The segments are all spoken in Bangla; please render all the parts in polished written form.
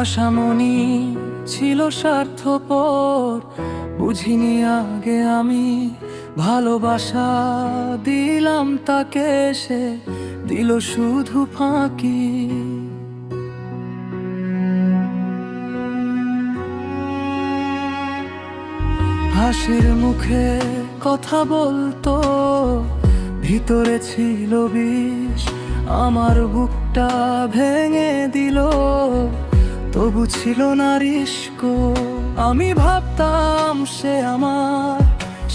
আশামণি ছিল স্বার্থপর, বুঝিনি আগে আমি ভালোবাসা দিলাম তাকে, সে দিল শুধু ফাঁকি। হাসির মুখে কথা বলতো, ভিতরে ছিল বিষ, আমার বুকটা ভেঙে দিল, তবু ছিল না রিস্ক। আমি ভাবতাম সে আমার,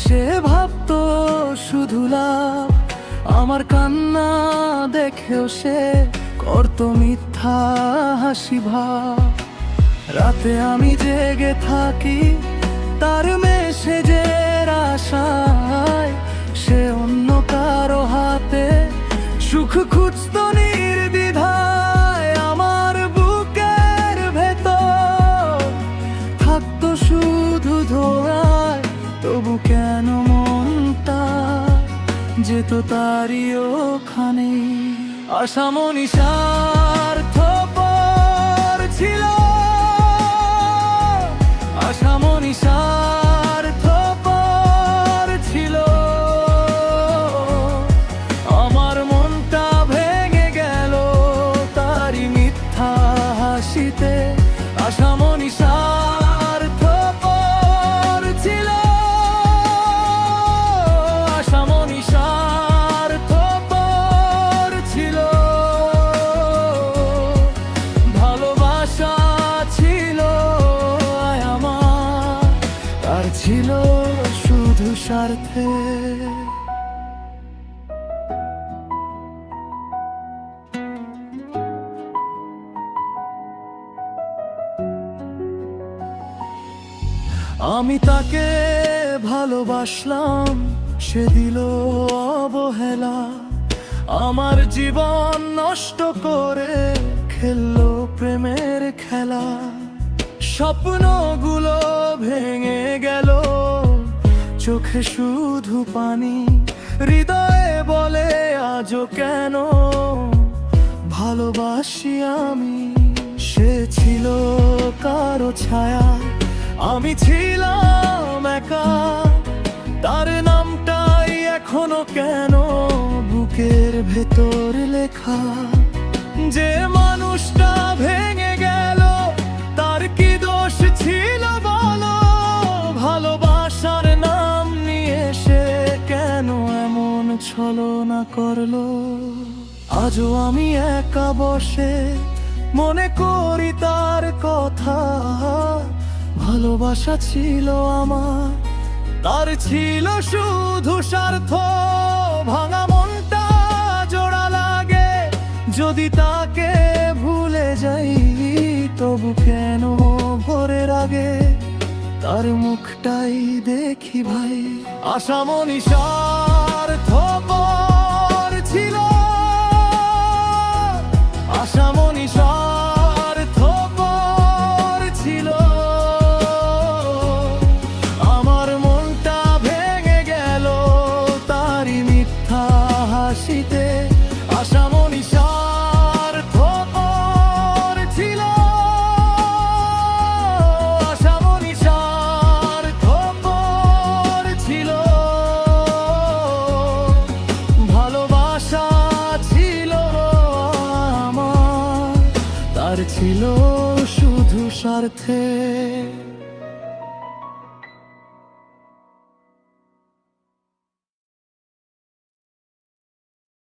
সে ভাবতো শুধু লাভ, আমার কান্না দেখেও সে করতো মিথ্যা হাসি ভাব। রাতে আমি জেগে থাকি তার মেসেজের আশায়, সে অন্য কারো হাতে সুখ খুঁজতো নির্দ্বিধায়। আমার বুকের ভেতর থাকতো শুধু ধোঁয়ায়, তবু কেন মনটা যেত তারই ওখানে। আশামণি স্বার্থপর ছিল, আশামণি স্বার্থপর ছিল, আমার মনটা ভেঙে গেল তারই মিথ্যা হাসিতে। আশামণি স্বার্থপর ছিল, আশামণি স্বার্থপর ছিল, ভালোবাসা ছিল আর ছিল শুধু স্বার্থে। আমি তাকে ভালোবাসলাম, সে দিল অবহেলা, আমার জীবন নষ্ট করে খেললো প্রেমের খেলা। স্বপ্নগুলো ভেঙে গেল, চোখে শুধু পানি, হৃদয়ে বলে আজও কেন ভালোবাসি আমি। সে ছিল কারো ছায়া, আমি ছিলাম একা, তার নামটাই এখনো কেন বুকের ভেতর লেখা। যে মানুষটা ভেঙে গেল তার কি দোষ ছিল বলো, ভালোবাসার নাম নিয়ে সে কেন এমন ছলনা করলো। আজও আমি একা বসে মনে করি তার কথা, ভালোবাসা ছিল আমার, তার ছিল শুধু স্বার্থ। ভাঙা মনটা জোড়া লাগে যদি তাকে ভুলে যাই, তবু কেন ভোরের আগে তার মুখটাই দেখি ভাই। আশামণি স্বার্থপর ছিল, আশামণি স্বার্থপর ছিল, আমার মনটা ভেঙে গেল তারই মিথ্যা হাসিতে। আশামণি স্বার্থপর ছিল, আশামণি স্বার্থপর ছিল, ভালোবাসা ছিল আমার, তার ছিল শুধু স্বার্থে।